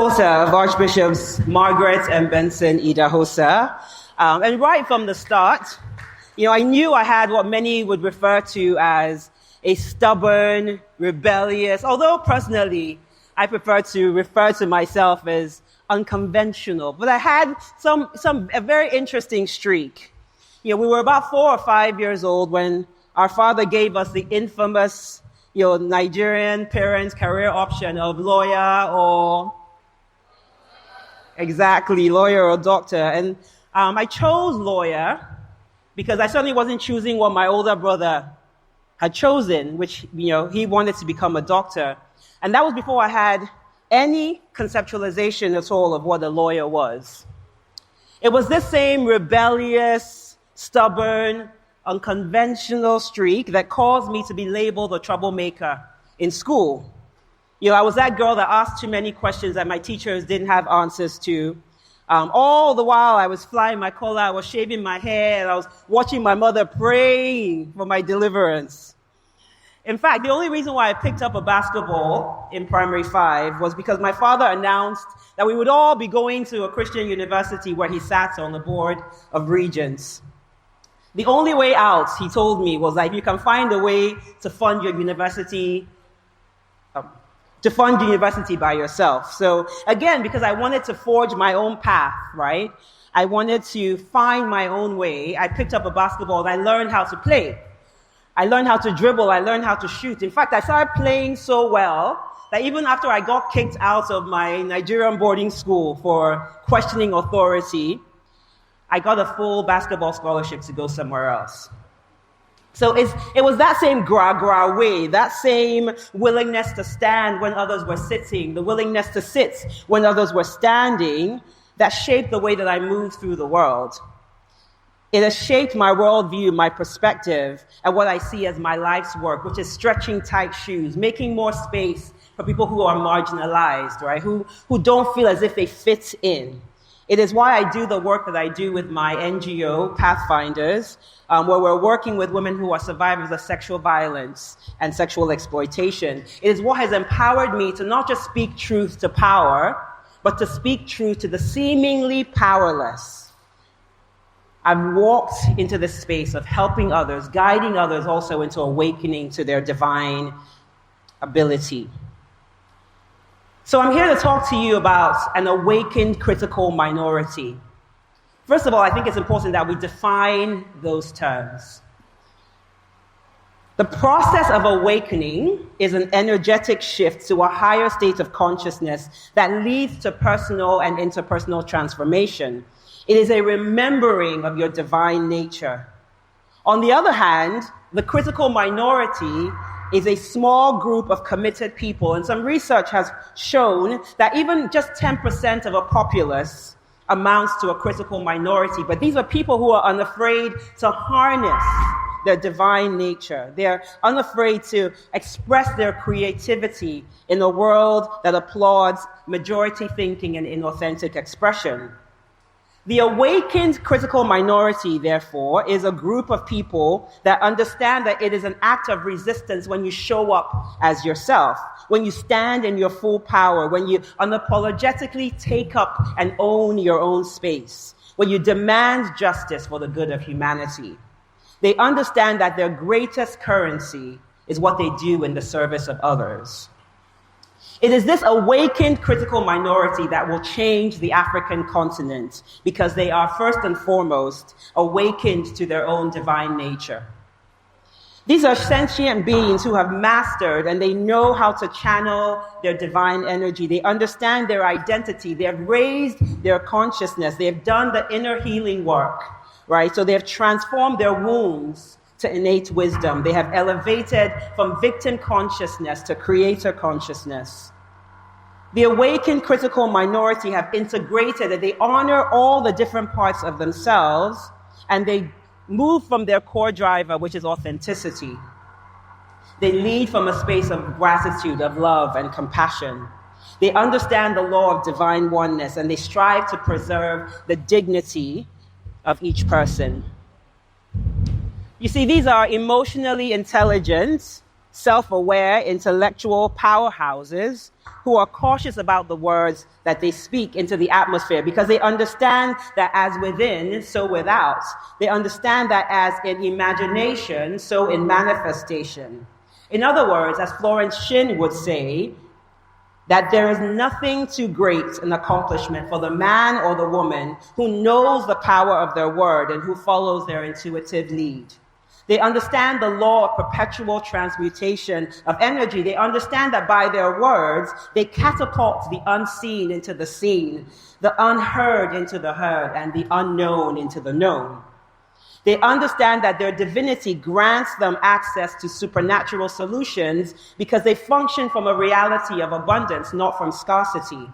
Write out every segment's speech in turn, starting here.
daughter of Archbishops Margaret and Benson Idahosa. And right from the start, I knew I had what many would refer to as a stubborn, rebellious, although personally, I prefer to refer to myself as unconventional. But I had a very interesting streak. We were about 4 or 5 years old when our father gave us the infamous, Nigerian parents' career option of lawyer or doctor. And I chose lawyer because I certainly wasn't choosing what my older brother had chosen, which, he wanted to become a doctor. And that was before I had any conceptualization at all of what a lawyer was. It was this same rebellious, stubborn, unconventional streak that caused me to be labeled a troublemaker in school. I was that girl that asked too many questions that my teachers didn't have answers to. All the while I was flying my collar, I was shaving my hair, and I was watching my mother praying for my deliverance. In fact, the only reason why I picked up a basketball in primary 5 was because my father announced that we would all be going to a Christian university where he sat on the board of regents. The only way out, he told me, was that if you can find a way to fund your university, by yourself. So again, because I wanted to forge my own path, right? I wanted to find my own way. I picked up a basketball and I learned how to play. I learned how to dribble. I learned how to shoot. In fact, I started playing so well that even after I got kicked out of my Nigerian boarding school for questioning authority, I got a full basketball scholarship to go somewhere else. So it was that same gra way, that same willingness to stand when others were sitting, the willingness to sit when others were standing, that shaped the way that I moved through the world. It has shaped my worldview, my perspective, and what I see as my life's work, which is stretching tight shoes, making more space for people who are marginalized, right? Who don't feel as if they fit in. It is why I do the work that I do with my NGO, Pathfinders, where we're working with women who are survivors of sexual violence and sexual exploitation. It is what has empowered me to not just speak truth to power, but to speak truth to the seemingly powerless. I've walked into this space of helping others, guiding others also into awakening to their divine ability. So I'm here to talk to you about an awakened critical minority. First of all, I think it's important that we define those terms. The process of awakening is an energetic shift to a higher state of consciousness that leads to personal and interpersonal transformation. It is a remembering of your divine nature. On the other hand, the critical minority is a small group of committed people, and some research has shown that even just 10% of a populace amounts to a critical minority. But these are people who are unafraid to harness their divine nature. They're unafraid to express their creativity in a world that applauds majority thinking and inauthentic expression. The awakened critical minority, therefore, is a group of people that understand that it is an act of resistance when you show up as yourself, when you stand in your full power, when you unapologetically take up and own your own space, when you demand justice for the good of humanity. They understand that their greatest currency is what they do in the service of others. It is this awakened critical minority that will change the African continent because they are first and foremost awakened to their own divine nature. These are sentient beings who have mastered and they know how to channel their divine energy. They understand their identity. They have raised their consciousness. They have done the inner healing work, right? So they have transformed their wounds to innate wisdom. They have elevated from victim consciousness to creator consciousness. The awakened critical minority have integrated and they honor all the different parts of themselves and they move from their core driver, which is authenticity. They lead from a space of gratitude, of love and compassion. They understand the law of divine oneness and they strive to preserve the dignity of each person. You see, these are emotionally intelligent, self-aware, intellectual powerhouses who are cautious about the words that they speak into the atmosphere because they understand that as within, so without. They understand that as in imagination, so in manifestation. In other words, as Florence Shin would say, that there is nothing too great an accomplishment for the man or the woman who knows the power of their word and who follows their intuitive lead. They understand the law of perpetual transmutation of energy. They understand that by their words, they catapult the unseen into the seen, the unheard into the heard, and the unknown into the known. They understand that their divinity grants them access to supernatural solutions because they function from a reality of abundance, not from scarcity.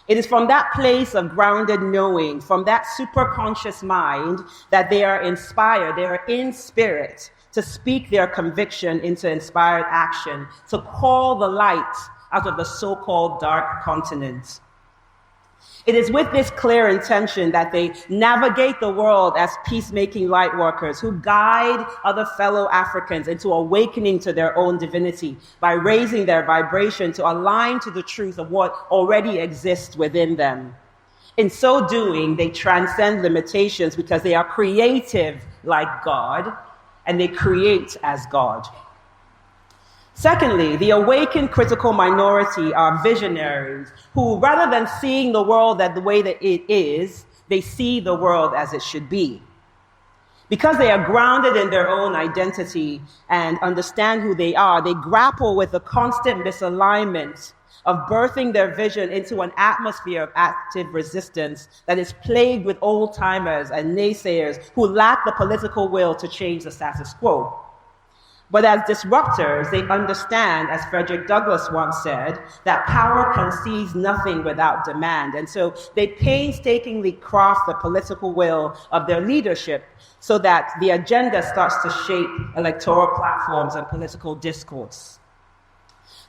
It is from that place of grounded knowing, from that superconscious mind, that they are inspired, they are in spirit to speak their conviction into inspired action, to call the light out of the so-called dark continent. It is with this clear intention that they navigate the world as peacemaking light workers who guide other fellow Africans into awakening to their own divinity by raising their vibration to align to the truth of what already exists within them. In so doing, they transcend limitations because they are creative like God, and they create as God. Secondly, the awakened critical minority are visionaries who, rather than seeing the world the way that it is, they see the world as it should be. Because they are grounded in their own identity and understand who they are, they grapple with the constant misalignment of birthing their vision into an atmosphere of active resistance that is plagued with old-timers and naysayers who lack the political will to change the status quo. But as disruptors, they understand, as Frederick Douglass once said, that power concedes nothing without demand. And so they painstakingly craft the political will of their leadership so that the agenda starts to shape electoral platforms and political discourse.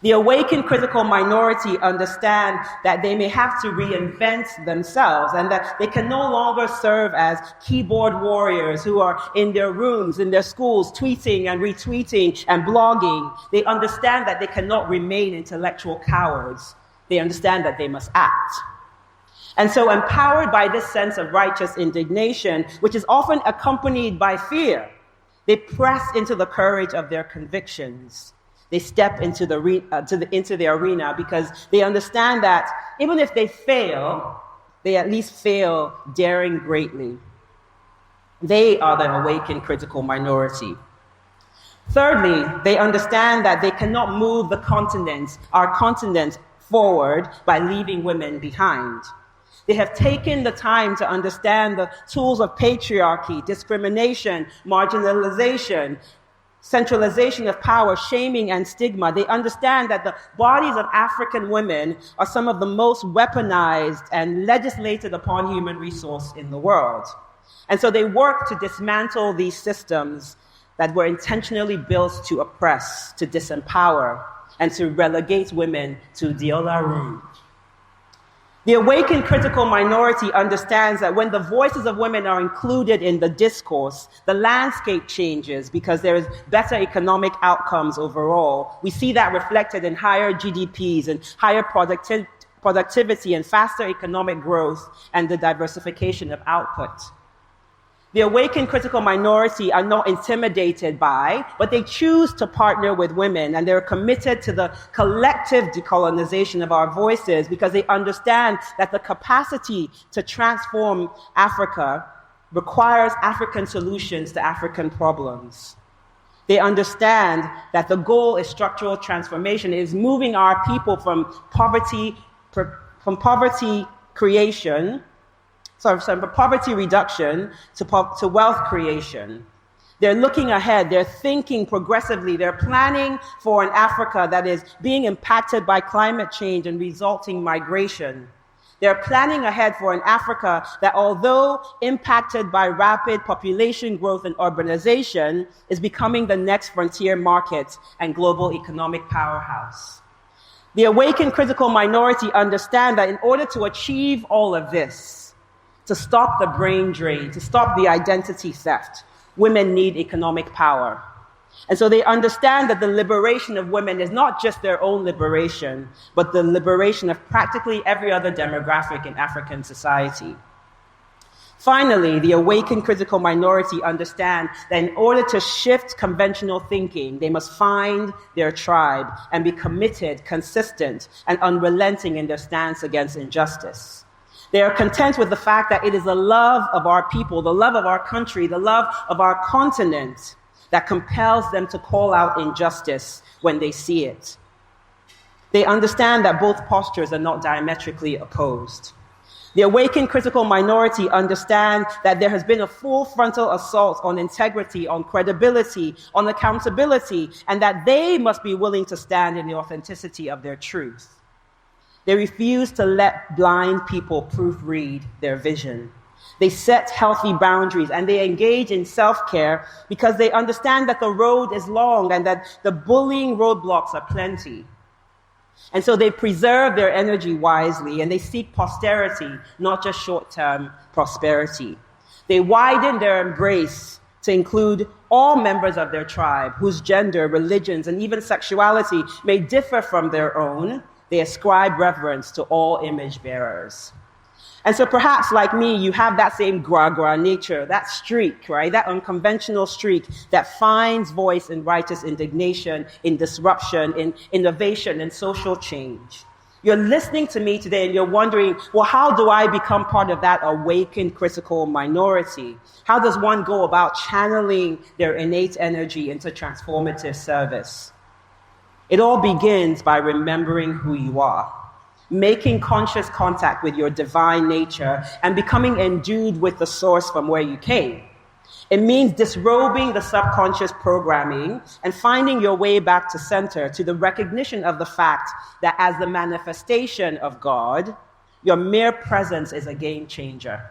The awakened critical minority understand that they may have to reinvent themselves and that they can no longer serve as keyboard warriors who are in their rooms, in their schools, tweeting and retweeting and blogging. They understand that they cannot remain intellectual cowards. They understand that they must act. And so, empowered by this sense of righteous indignation, which is often accompanied by fear, they press into the courage of their convictions. They step into the arena because they understand that even if they fail, they at least fail daring greatly. They are the awakened critical minority. Thirdly, they understand that they cannot move our continent forward by leaving women behind. They have taken the time to understand the tools of patriarchy, discrimination, marginalization, centralization of power, shaming, and stigma. They understand that the bodies of African women are some of the most weaponized and legislated upon human resource in the world. And so they work to dismantle these systems that were intentionally built to oppress, to disempower, and to relegate women to Diola room. The awakened critical minority understands that when the voices of women are included in the discourse, the landscape changes because there is better economic outcomes overall. We see that reflected in higher GDPs and higher productivity and faster economic growth and the diversification of output. The awakened critical minority are not intimidated by, but they choose to partner with women, and they're committed to the collective decolonization of our voices because they understand that the capacity to transform Africa requires African solutions to African problems. They understand that the goal is structural transformation. It is moving our people from poverty reduction to wealth creation. They're looking ahead, they're thinking progressively, they're planning for an Africa that is being impacted by climate change and resulting migration. They're planning ahead for an Africa that, although impacted by rapid population growth and urbanization, is becoming the next frontier market and global economic powerhouse. The awakened critical minority understand that in order to achieve all of this, to stop the brain drain, to stop the identity theft, women need economic power. And so they understand that the liberation of women is not just their own liberation, but the liberation of practically every other demographic in African society. Finally, the awakened critical minority understand that in order to shift conventional thinking, they must find their tribe and be committed, consistent, and unrelenting in their stance against injustice. They are content with the fact that it is the love of our people, the love of our country, the love of our continent that compels them to call out injustice when they see it. They understand that both postures are not diametrically opposed. The awakened critical minority understand that there has been a full frontal assault on integrity, on credibility, on accountability, and that they must be willing to stand in the authenticity of their truth. They refuse to let blind people proofread their vision. They set healthy boundaries and they engage in self-care because they understand that the road is long and that the bullying roadblocks are plenty. And so they preserve their energy wisely and they seek posterity, not just short-term prosperity. They widen their embrace to include all members of their tribe whose gender, religions, and even sexuality may differ from their own. They ascribe reverence to all image bearers. And so perhaps like me, you have that same gra-gra nature, that streak, right? That unconventional streak that finds voice in righteous indignation, in disruption, in innovation, and social change. You're listening to me today and you're wondering, well, how do I become part of that awakened critical minority? How does one go about channeling their innate energy into transformative service? It all begins by remembering who you are, making conscious contact with your divine nature and becoming endued with the source from where you came. It means disrobing the subconscious programming and finding your way back to center, to the recognition of the fact that as the manifestation of God, your mere presence is a game changer.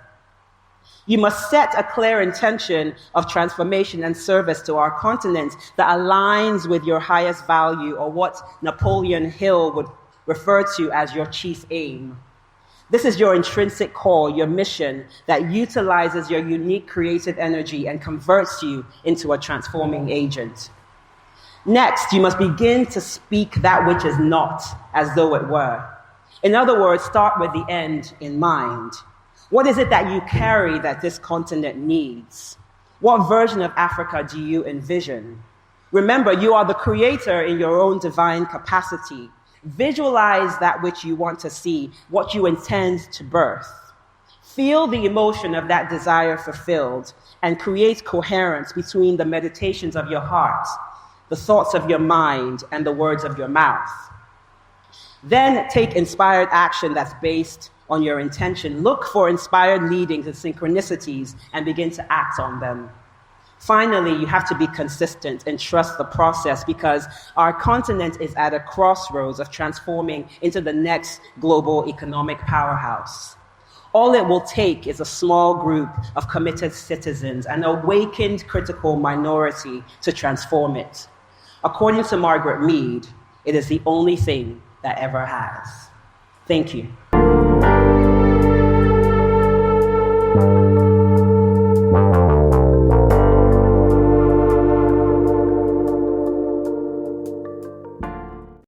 You must set a clear intention of transformation and service to our continent that aligns with your highest value, or what Napoleon Hill would refer to as your chief aim. This is your intrinsic call, your mission that utilizes your unique creative energy and converts you into a transforming agent. Next, you must begin to speak that which is not as though it were. In other words, start with the end in mind. What is it that you carry that this continent needs? What version of Africa do you envision? Remember, you are the creator in your own divine capacity. Visualize that which you want to see, what you intend to birth. Feel the emotion of that desire fulfilled and create coherence between the meditations of your heart, the thoughts of your mind, and the words of your mouth. Then take inspired action that's based on your intention. Look for inspired leadings and synchronicities and begin to act on them. Finally, you have to be consistent and trust the process, because our continent is at a crossroads of transforming into the next global economic powerhouse. All it will take is a small group of committed citizens, an awakened critical minority to transform it. According to Margaret Mead, it is the only thing that ever has. Thank you.